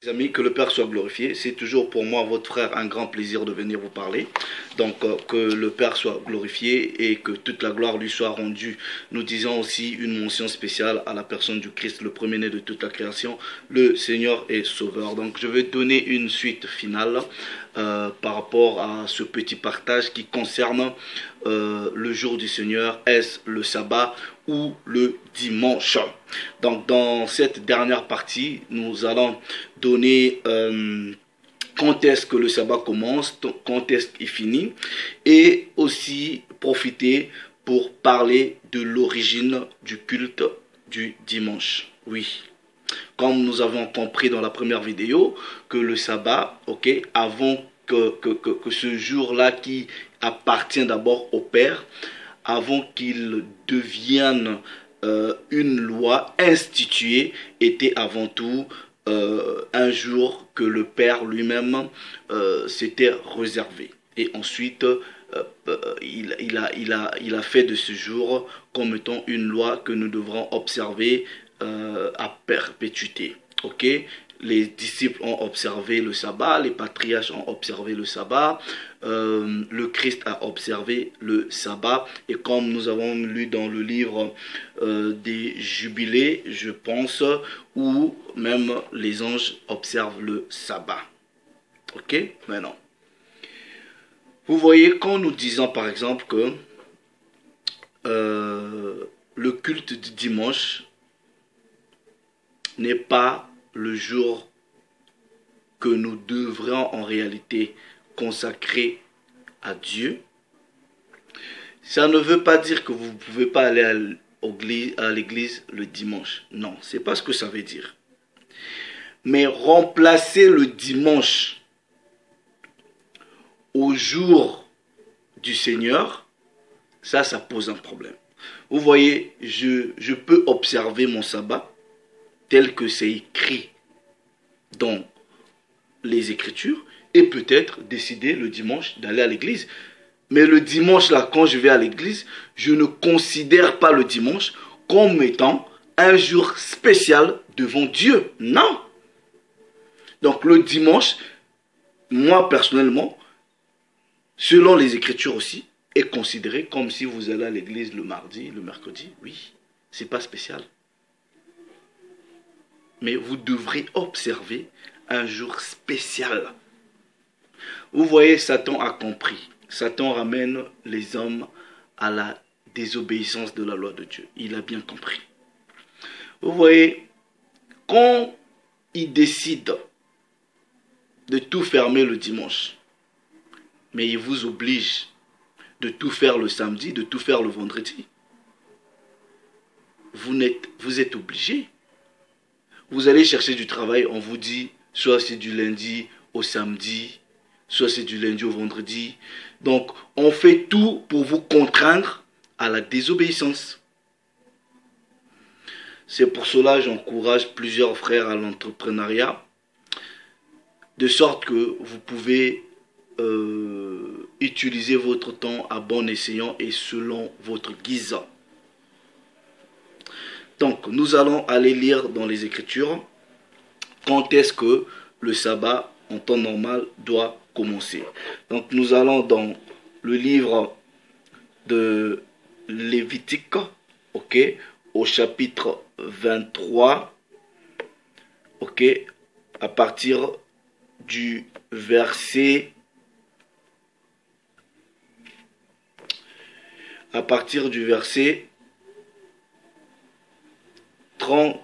Les amis, que le Père soit glorifié. C'est toujours pour moi, votre frère, un grand plaisir de venir vous parler. Donc, que le Père soit glorifié et que toute la gloire lui soit rendue. Nous disons aussi une mention spéciale à la personne du Christ, le premier-né de toute la création, le Seigneur et Sauveur. Donc, je vais donner une suite finale par rapport à ce petit partage qui concerne le jour du Seigneur. Est-ce le sabbat ou le dimanche? Donc dans cette dernière partie, nous allons donner quand est-ce que le sabbat commence, quand est-ce qu'il finit, et aussi profiter pour parler de l'origine du culte du dimanche. Oui, comme nous avons compris dans la première vidéo, que le sabbat, ok, avant que ce jour-là qui appartient d'abord au Père, avant qu'il devienne une loi instituée, était avant tout un jour que le Père lui-même s'était réservé. Et ensuite, il a fait de ce jour comme étant une loi que nous devrons observer à perpétuité. Ok? Les disciples ont observé le sabbat, les patriarches ont observé le sabbat, le Christ a observé le sabbat. Et comme nous avons lu dans le livre des Jubilés, je pense, où même les anges observent le sabbat. Ok? Maintenant, vous voyez, quand nous disons par exemple que le culte du dimanche n'est pas le jour que nous devrions en réalité consacrer à Dieu, ça ne veut pas dire que vous ne pouvez pas aller à l'église le dimanche. Non, c'est pas ce que ça veut dire. Mais remplacer le dimanche au jour du Seigneur, ça pose un problème. Vous voyez, je peux observer mon sabbat tel que c'est écrit dans les Écritures et peut-être décider le dimanche d'aller à l'église. Mais le dimanche, là, quand je vais à l'église, je ne considère pas le dimanche comme étant un jour spécial devant Dieu. Non. Donc le dimanche, moi personnellement, selon les Écritures aussi, est considéré comme si vous allez à l'église le mardi, le mercredi. Oui, c'est pas spécial. Mais vous devrez observer un jour spécial. Vous voyez, Satan a compris. Satan ramène les hommes à la désobéissance de la loi de Dieu. Il a bien compris. Vous voyez, quand il décide de tout fermer le dimanche, mais il vous oblige de tout faire le samedi, de tout faire le vendredi, vous êtes obligé. Vous allez chercher du travail, on vous dit, soit c'est du lundi au samedi, soit c'est du lundi au vendredi. Donc, on fait tout pour vous contraindre à la désobéissance. C'est pour cela que j'encourage plusieurs frères à l'entrepreneuriat, de sorte que vous pouvez utiliser votre temps à bon escient et selon votre guise. Donc, nous allons aller lire dans les Écritures quand est-ce que le sabbat en temps normal doit commencer. Donc, nous allons dans le livre de Lévitique, ok, au chapitre 23, ok, à partir du verset 30,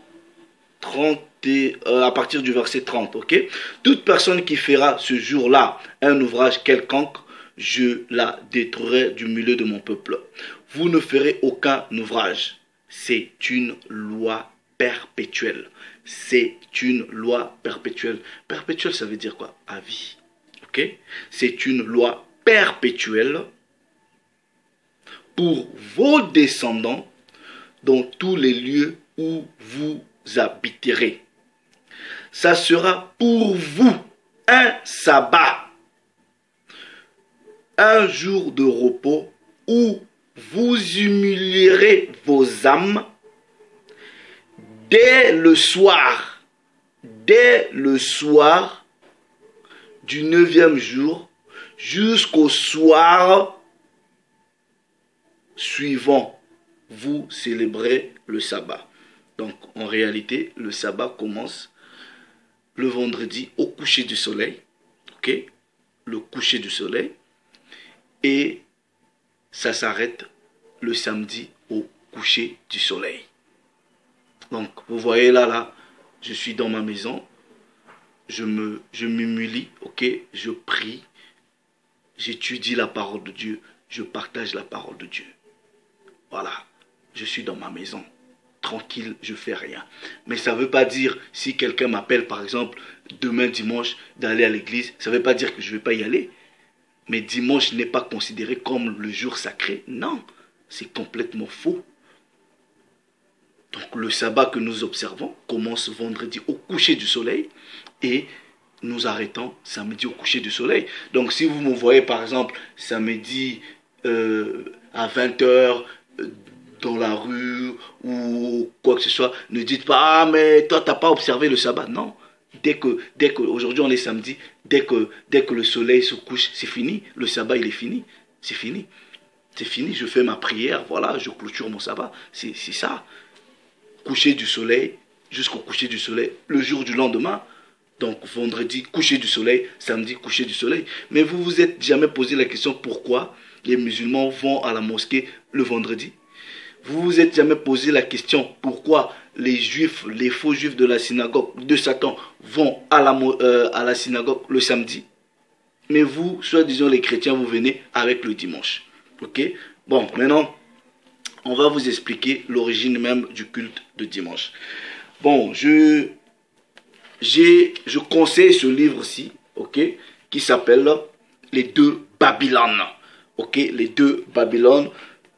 à partir du verset 30, ok? Toute personne qui fera ce jour-là un ouvrage quelconque, je la détruirai du milieu de mon peuple. Vous ne ferez aucun ouvrage. C'est une loi perpétuelle. C'est une loi perpétuelle. Perpétuelle, ça veut dire quoi? À vie. Ok? C'est une loi perpétuelle pour vos descendants dans tous les lieux où vous habiterez. Ça sera pour vous un sabbat, un jour de repos où vous humilierez vos âmes dès le soir dès le soir du 9e jour jusqu'au soir suivant, vous célébrez le sabbat. Donc, en réalité, le sabbat commence le vendredi au coucher du soleil. Ok? Le coucher du soleil. Et ça s'arrête le samedi au coucher du soleil. Donc, vous voyez là, je suis dans ma maison. Je m'humilie, ok? Je prie. J'étudie la parole de Dieu. Je partage la parole de Dieu. Voilà. Je suis dans ma maison. Tranquille, je fais rien. Mais ça ne veut pas dire, si quelqu'un m'appelle, par exemple, demain dimanche, d'aller à l'église, ça ne veut pas dire que je ne vais pas y aller. Mais dimanche n'est pas considéré comme le jour sacré. Non, c'est complètement faux. Donc le sabbat que nous observons commence vendredi au coucher du soleil et nous arrêtons samedi au coucher du soleil. Donc si vous me voyez par exemple samedi à 20 h dans la rue ou quoi que ce soit, ne dites pas « Ah mais toi tu n'as pas observé le sabbat ». Non, dès que aujourd'hui on est samedi, dès que le soleil se couche, c'est fini. Le sabbat il est fini, c'est fini. C'est fini, je fais ma prière, voilà, je clôture mon sabbat, c'est ça. Coucher du soleil, jusqu'au coucher du soleil, le jour du lendemain. Donc vendredi, coucher du soleil, samedi, coucher du soleil. Mais vous vous êtes jamais posé la question pourquoi les musulmans vont à la mosquée le vendredi? Vous vous êtes jamais posé la question pourquoi les juifs, les faux juifs de la synagogue de Satan vont à la synagogue le samedi? Mais vous, soi-disant les chrétiens, vous venez avec le dimanche. Ok? Bon, maintenant, on va vous expliquer l'origine même du culte de dimanche. Bon, je conseille ce livre-ci, ok, qui s'appelle Les deux Babylones. Ok, Les deux Babylones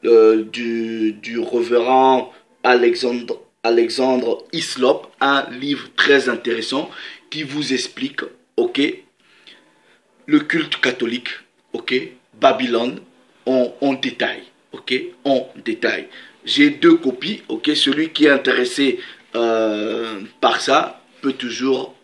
du révérend Alexandre Hislop, un livre très intéressant qui vous explique, ok, le culte catholique, ok, Babylone en détail. Ok, en détail. J'ai 2 copies. Ok, celui qui est intéressé par ça peut toujours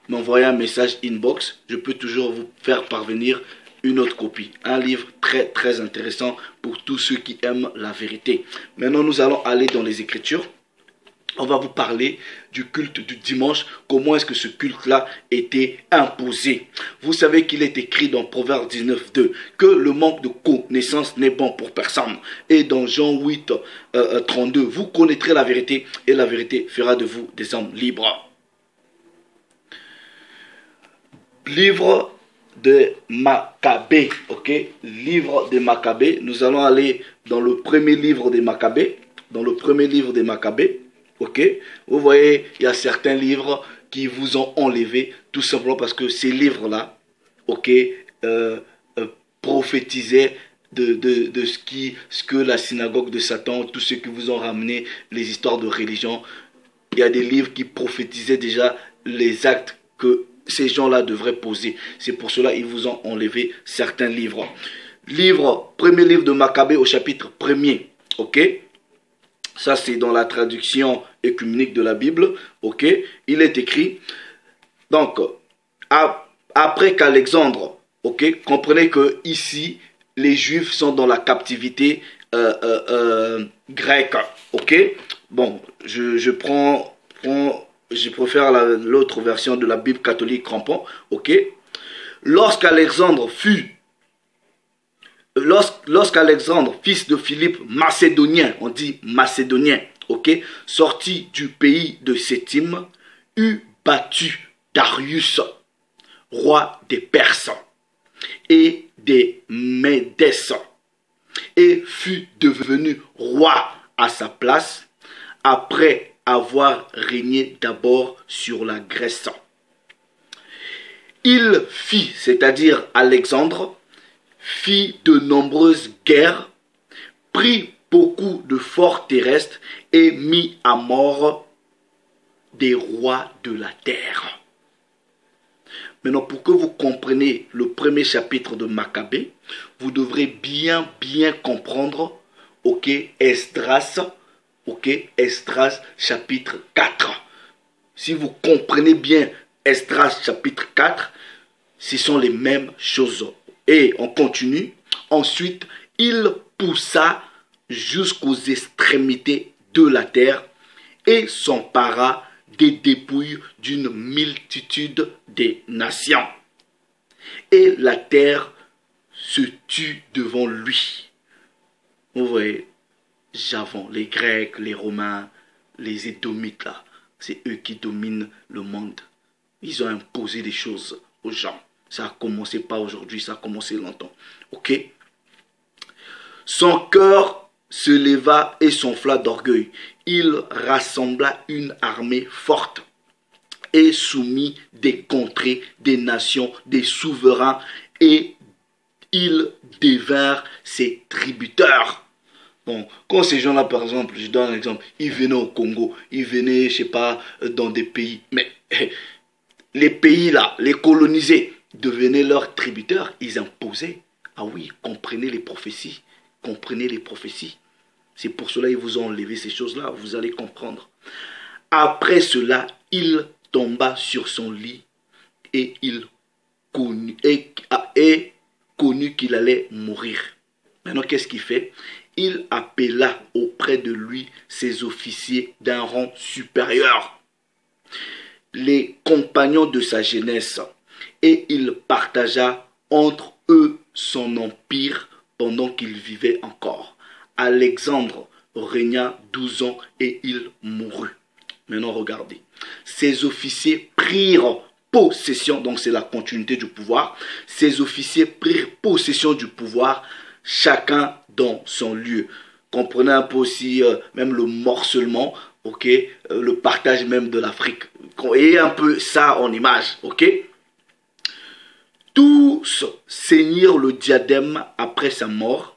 m'envoyer un message inbox. Je peux toujours vous faire parvenir une autre copie. Un livre très très intéressant pour tous ceux qui aiment la vérité. Maintenant, nous allons aller dans les Écritures. On va vous parler du culte du dimanche. Comment est-ce que ce culte-là était imposé? Vous savez qu'il est écrit dans Proverbe 19:2 que le manque de connaissance n'est bon pour personne. Et dans Jean 8:32, vous connaîtrez la vérité et la vérité fera de vous des hommes libres. Livre de Maccabée, ok? Livre de Maccabée. Nous allons aller dans le premier livre des Maccabées. Dans le premier livre des Maccabées. Ok, vous voyez, il y a certains livres qui vous ont enlevé tout simplement parce que ces livres-là, ok, prophétisaient de ce que la synagogue de Satan, tous ceux qui vous ont ramené les histoires de religion. Il y a des livres qui prophétisaient déjà les actes que ces gens-là devraient poser. C'est pour cela qu'ils vous ont enlevé certains livres. Premier livre de Maccabée au chapitre 1er, ok. Ça, c'est dans la traduction œcuménique de la Bible. Ok, il est écrit. Donc, après qu'Alexandre, ok, comprenez que ici, les Juifs sont dans la captivité grecque. Ok, bon, je préfère l'autre version de la Bible catholique crampon. Ok, lorsqu'Alexandre, fils de Philippe, macédonien, on dit macédonien, ok, sorti du pays de Sétim, eut battu Darius, roi des Perses et des Médès, et fut devenu roi à sa place après avoir régné d'abord sur la Grèce. Il fit, c'est-à-dire Alexandre, fit de nombreuses guerres, prit beaucoup de forts terrestres et mit à mort des rois de la terre. Maintenant, pour que vous compreniez le premier chapitre de Maccabée, vous devrez bien comprendre, ok, Esdras chapitre 4. si vous comprenez bien Esdras chapitre 4, ce sont les mêmes choses. Et on continue. Ensuite, il poussa jusqu'aux extrémités de la terre et s'empara des dépouilles d'une multitude des nations. Et la terre se tut devant lui. Vous voyez, Javon, les Grecs, les Romains, les Édomites, là, c'est eux qui dominent le monde. Ils ont imposé des choses aux gens. Ça a commencé pas aujourd'hui, ça a commencé longtemps. Ok? Son cœur se leva et s'enfla d'orgueil. Il rassembla une armée forte et soumit des contrées, des nations, des souverains, et ils devinrent ses tributaires. Bon, quand ces gens-là, par exemple, je donne un exemple, ils venaient au Congo, ils venaient, je sais pas, dans des pays, mais les pays-là, les colonisés, devenaient leurs tributaires, ils imposaient. Ah oui, comprenez les prophéties, comprenez les prophéties. C'est pour cela qu'ils vous ont enlevé ces choses-là, vous allez comprendre. Après cela, il tomba sur son lit et il connut qu'il allait mourir. Maintenant, qu'est-ce qu'il fait? Il appela auprès de lui ses officiers d'un rang supérieur, les compagnons de sa jeunesse, et il partagea entre eux son empire pendant qu'il vivait encore. Alexandre régna 12 ans et il mourut. Maintenant, regardez. Ces officiers prirent possession, donc c'est la continuité du pouvoir. Ces officiers prirent possession du pouvoir, chacun dans son lieu. Comprenez un peu aussi même le morcellement, ok, le partage même de l'Afrique. Ayez un peu ça en image, ok. Tous ceignirent le diadème après sa mort,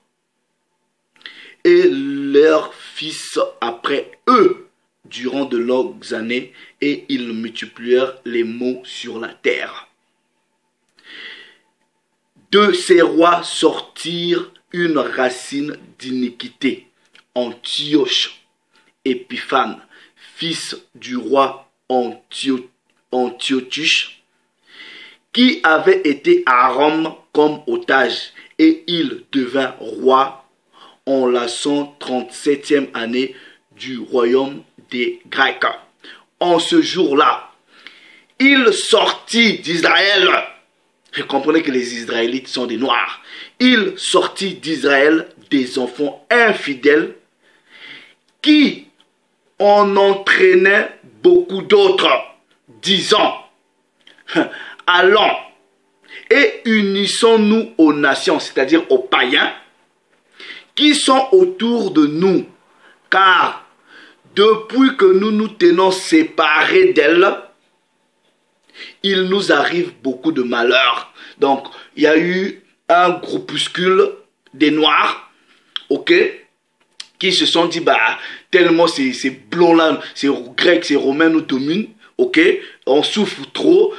et leurs fils après eux durant de longues années, et ils multiplièrent les maux sur la terre. De ces rois sortirent une racine d'iniquité, Antioche, Épiphane, fils du roi Antiochus, qui avait été à Rome comme otage, et il devint roi en la 137e année du royaume des Grecs. En ce jour-là, il sortit d'Israël. Vous comprenez que les Israélites sont des Noirs. Il sortit d'Israël des enfants infidèles qui en entraînaient beaucoup d'autres, disant: allons et unissons-nous aux nations, c'est-à-dire aux païens, qui sont autour de nous, car depuis que nous nous tenons séparés d'elles, il nous arrive beaucoup de malheurs. Donc, il y a eu un groupuscule des Noirs, ok, qui se sont dit, bah, tellement ces blonds-là, ces Grecs, ces Romains nous dominent, ok, on souffre trop,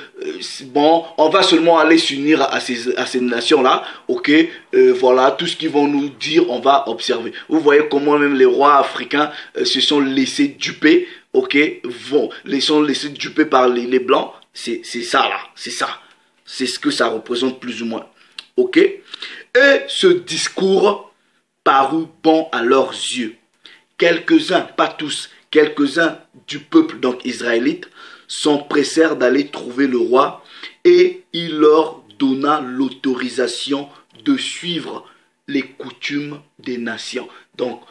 bon, on va seulement aller s'unir à ces nations-là, ok, voilà, tout ce qu'ils vont nous dire, on va observer. Vous voyez comment même les rois africains se sont laissés duper, ok, sont laissés duper par les blancs, c'est ça là, c'est ça. C'est ce que ça représente plus ou moins, ok. Et ce discours parut bon à leurs yeux. Quelques-uns, pas tous, quelques-uns du peuple, donc israélite, s'empressèrent d'aller trouver le roi, et il leur donna l'autorisation de suivre les coutumes des nations. Donc,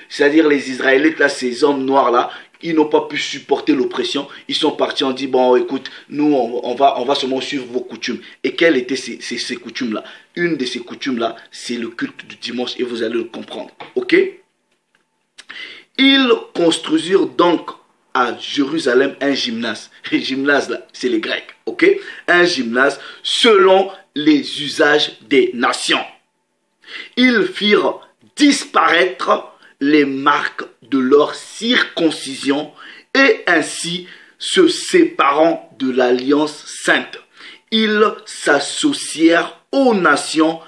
c'est-à-dire les Israélites, là, ces hommes noirs là, ils n'ont pas pu supporter l'oppression. Ils sont partis, on dit, bon, écoute, nous, on va seulement suivre vos coutumes. Et quelles étaient ces coutumes-là? Une de ces coutumes-là, c'est le culte du dimanche, et vous allez le comprendre, ok? Ils construisirent donc à Jérusalem un gymnase. Le gymnase, là, c'est les Grecs, ok? Un gymnase selon les usages des nations. Ils firent disparaître les marques de leur circoncision, et ainsi, se séparant de l'alliance sainte, ils s'associèrent aux nations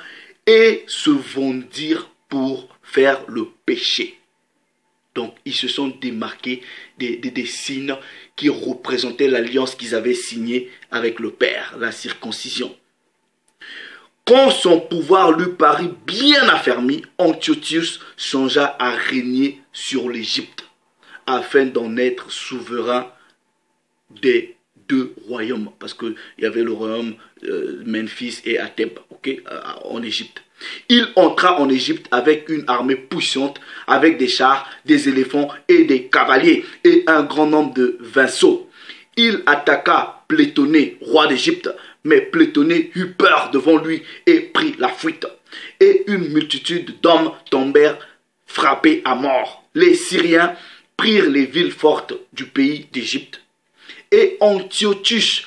et se vendirent pour faire le péché. Donc, ils se sont démarqués des signes qui représentaient l'alliance qu'ils avaient signée avec le Père, la circoncision. Quand son pouvoir lui parut bien affermi, Antiochus songea à régner sur l'Égypte, afin d'en être souverain des deux royaumes. Parce qu'il y avait le royaume Memphis et Athèbes, en Égypte. Il entra en Égypte avec une armée puissante, avec des chars, des éléphants et des cavaliers, et un grand nombre de vaisseaux. Il attaqua Pléthonée, roi d'Égypte, mais Pléthonée eut peur devant lui et prit la fuite. Et une multitude d'hommes tombèrent frappés à mort. Les Syriens prirent les villes fortes du pays d'Égypte. Et Antiochus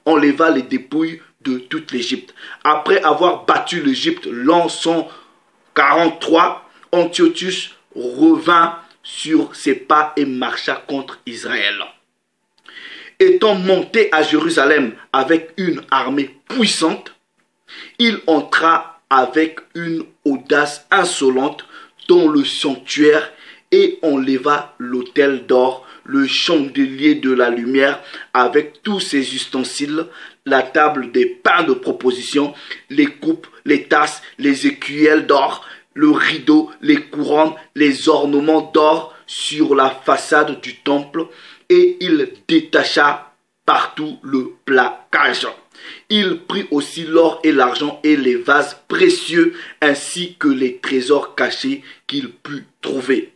enleva les dépouilles de toute l'Égypte. Après avoir battu l'Égypte l'an 143, Antiochus revint sur ses pas et marcha contre Israël. Étant monté à Jérusalem avec une armée puissante, il entra avec une audace insolente dans le sanctuaire et enleva l'autel d'or, le chandelier de la lumière avec tous ses ustensiles, la table des pains de proposition, les coupes, les tasses, les écuelles d'or, le rideau, les couronnes, les ornements d'or sur la façade du temple, et il détacha partout le plaquage. Il prit aussi l'or et l'argent et les vases précieux, ainsi que les trésors cachés qu'il put trouver.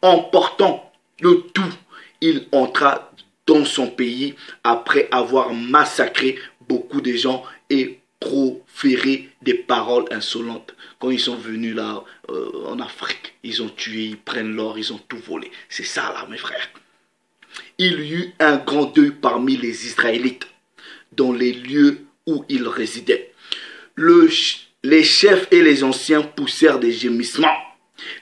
Emportant le tout, il entra dans son pays après avoir massacré beaucoup de gens et proféré des paroles insolentes. Quand ils sont venus là en Afrique, ils ont tué, ils prennent l'or, ils ont tout volé. C'est ça là, mes frères. Il y eut un grand deuil parmi les Israélites dans les lieux où ils résidaient. Les chefs et les anciens poussèrent des gémissements.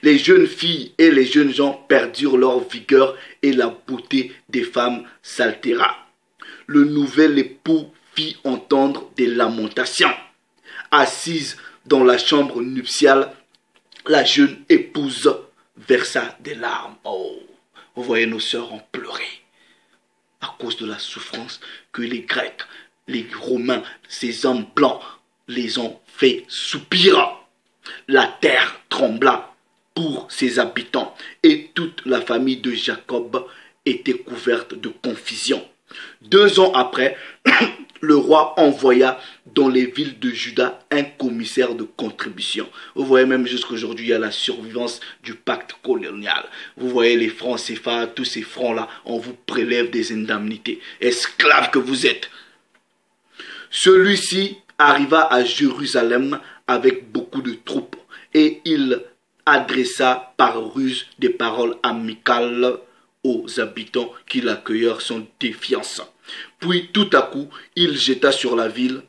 Les jeunes filles et les jeunes gens perdirent leur vigueur et la beauté des femmes s'altéra. Le nouvel époux fit entendre des lamentations. Assise dans la chambre nuptiale, la jeune épouse versa des larmes. Oh, vous voyez, nos sœurs ont pleuré à cause de la souffrance que les Grecs, les Romains, ces hommes blancs les ont fait soupirer. La terre trembla pour ses habitants et toute la famille de Jacob était couverte de confusion. 2 ans après, le roi envoya dans les villes de Juda un commissaire de contribution. Vous voyez, même jusqu'aujourd'hui, il y a la survivance du pacte colonial. Vous voyez les francs CFA, tous ces francs-là, on vous prélève des indemnités. Esclaves que vous êtes. Celui-ci arriva à Jérusalem avec beaucoup de troupes et il adressa par ruse des paroles amicales aux habitants qui l'accueillèrent sans défiance. Puis tout à coup, il jeta sur la ville,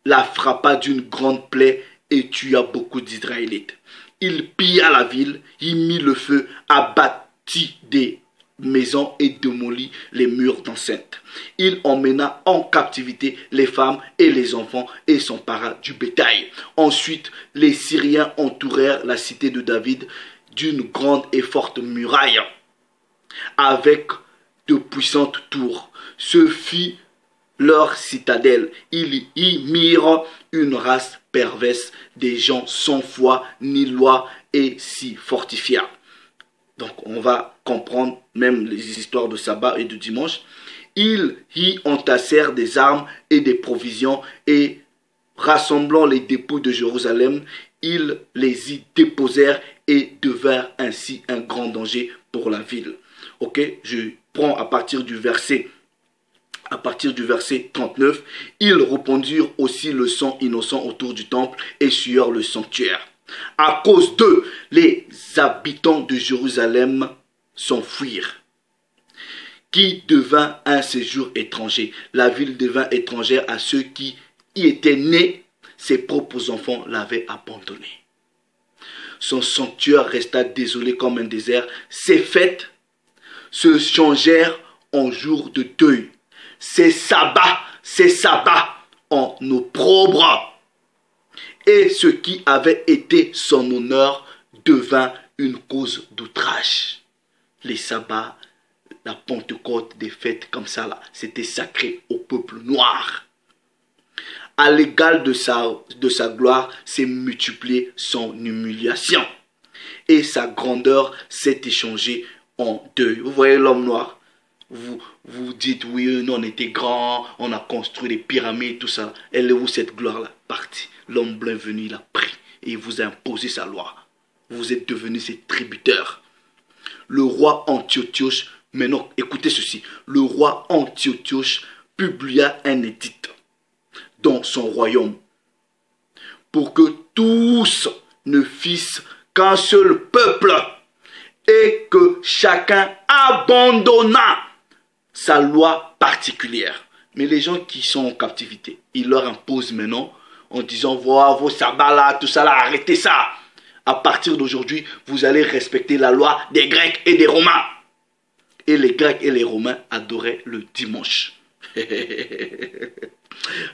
la frappa d'une grande plaie et tua beaucoup d'Israélites. Il pilla la ville, y mit le feu, abattit des maisons et démolit les murs d'enceinte. Il emmena en captivité les femmes et les enfants et s'empara du bétail. Ensuite, les Syriens entourèrent la cité de David d'une grande et forte muraille avec de puissantes tours. Ce fut leur citadelle. Ils y mirent une race perverse, des gens sans foi ni loi, et s'y fortifièrent. Donc on va comprendre même les histoires de sabbat et de dimanche. Ils y entassèrent des armes et des provisions, et rassemblant les dépouilles de Jérusalem, ils les y déposèrent et devinrent ainsi un grand danger pour la ville. Ok, je prends à partir du verset 39, ils répandirent aussi le sang innocent autour du temple et suèrent le sanctuaire. À cause d'eux, les habitants de Jérusalem s'enfuirent, qui devint un séjour étranger. La ville devint étrangère à ceux qui y étaient nés. Ses propres enfants l'avaient abandonné. Son sanctuaire resta désolé comme un désert. Ses fêtes se changèrent en jours de deuil. Ses sabbats en opprobre. Et ce qui avait été son honneur devint une cause d'outrage. Les sabbats, la Pentecôte, des fêtes comme ça, là, c'était sacré au peuple noir. À l'égal de sa gloire, s'est multipliée son humiliation. Et sa grandeur s'est échangée en deuil. Vous voyez l'homme noir, vous dites, oui, nous on était grands, on a construit des pyramides, tout ça. Elle est où cette gloire-là? Partie. L'homme blanc est venu, il a pris et il vous a imposé sa loi. Vous êtes devenus ses tributaires. Le roi Antiochos, maintenant écoutez ceci, le roi Antiochos publia un édit dans son royaume pour que tous ne fissent qu'un seul peuple et que chacun abandonna sa loi particulière. Mais les gens qui sont en captivité, il leur impose maintenant en disant, voilà vos sabbats là, tout ça là, arrêtez ça. À partir d'aujourd'hui, vous allez respecter la loi des Grecs et des Romains. Et les Grecs et les Romains adoraient le dimanche.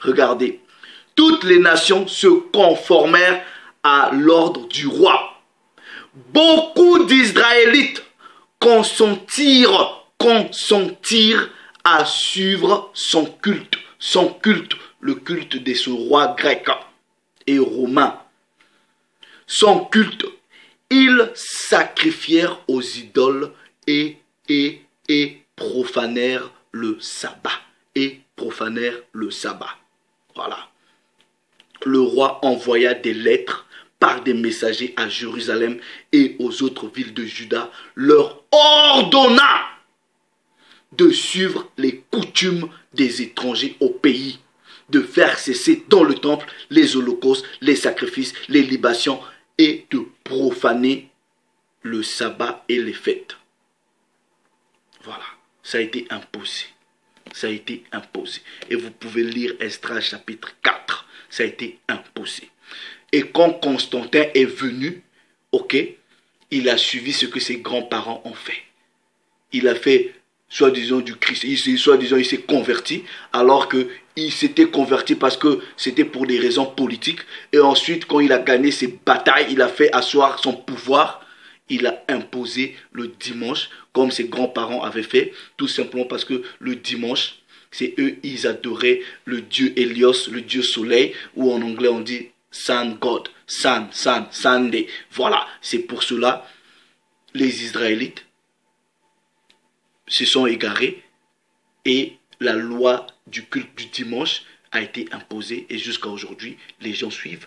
Regardez, toutes les nations se conformèrent à l'ordre du roi. Beaucoup d'Israélites consentirent à suivre son culte, le culte de ce roi grec et romain. Son culte, ils sacrifièrent aux idoles et profanèrent le sabbat. Voilà. Le roi envoya des lettres par des messagers à Jérusalem et aux autres villes de Juda, leur ordonna de suivre les coutumes des étrangers au pays, de faire cesser dans le temple les holocaustes, les sacrifices, les libations et de profaner le sabbat et les fêtes. Voilà, ça a été imposé. Ça a été imposé. Et vous pouvez lire Esdras chapitre 4. Ça a été imposé. Et quand Constantin est venu, ok, il a suivi ce que ses grands-parents ont fait. Il a fait, soi-disant, du Christ. Soi-disant, il s'est converti, alors qu'il s'était converti parce que c'était pour des raisons politiques. Et ensuite, quand il a gagné ses batailles, il a fait asseoir son pouvoir. Il a imposé le dimanche, comme ses grands-parents avaient fait, tout simplement parce que le dimanche, c'est eux, ils adoraient le dieu Hélios, le dieu soleil, ou en anglais on dit Sun God, Sunday. Voilà, c'est pour cela, les Israélites se sont égarés et la loi du culte du dimanche a été imposée et jusqu'à aujourd'hui, les gens suivent.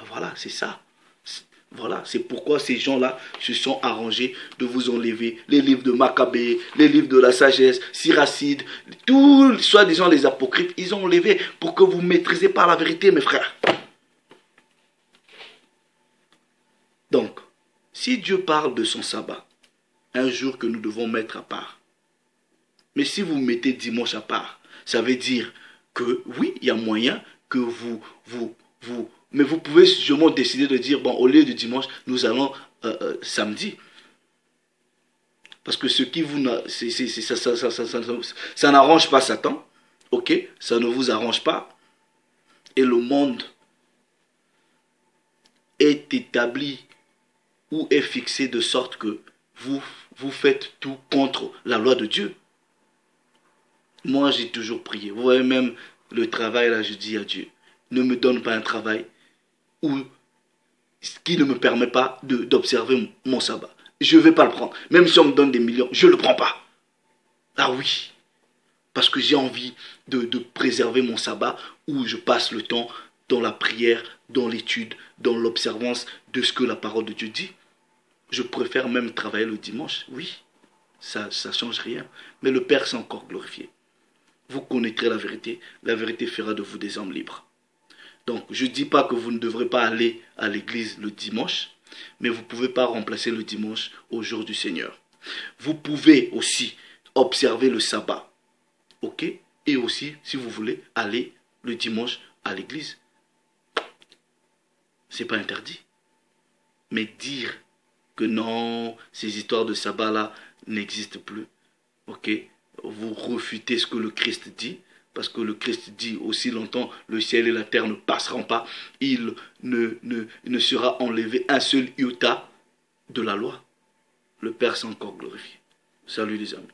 Voilà, c'est ça. Voilà, c'est pourquoi ces gens-là se sont arrangés de vous enlever les livres de Maccabée, les livres de la sagesse, Siracide, tous, soi-disant les apocryphes, ils ont enlevé pour que vous ne maîtrisez pas la vérité, mes frères. Donc, si Dieu parle de son sabbat, un jour que nous devons mettre à part, mais si vous mettez dimanche à part, ça veut dire que oui, il y a moyen que mais vous pouvez sûrement décider de dire, bon, au lieu de dimanche, nous allons samedi. Parce que ce qui vous... ça n'arrange pas Satan. Ok? Ça ne vous arrange pas. Et le monde est établi ou est fixé de sorte que vous faites tout contre la loi de Dieu. Moi, j'ai toujours prié. Vous voyez, même le travail, là, je dis à Dieu, ne me donne pas un travail ou qui ne me permet pas d'observer mon sabbat. Je ne vais pas le prendre. Même si on me donne des millions, je ne le prends pas. Ah oui. Parce que j'ai envie de préserver mon sabbat où je passe le temps dans la prière, dans l'étude, dans l'observance de ce que la parole de Dieu dit. Je préfère même travailler le dimanche. Oui, ça ne change rien. Mais le Père s'est encore glorifié. Vous connaîtrez la vérité fera de vous des hommes libres. Donc, je ne dis pas que vous ne devrez pas aller à l'église le dimanche, mais vous ne pouvez pas remplacer le dimanche au jour du Seigneur. Vous pouvez aussi observer le sabbat, ok? Et aussi, si vous voulez, aller le dimanche à l'église. Ce n'est pas interdit. Mais dire que non, ces histoires de sabbat-là n'existent plus, ok? Vous refutez ce que le Christ dit. Parce que le Christ dit, aussi longtemps le ciel et la terre ne passeront pas, il ne sera enlevé un seul iota de la loi, le Père s'est encore glorifié. Salut les amis.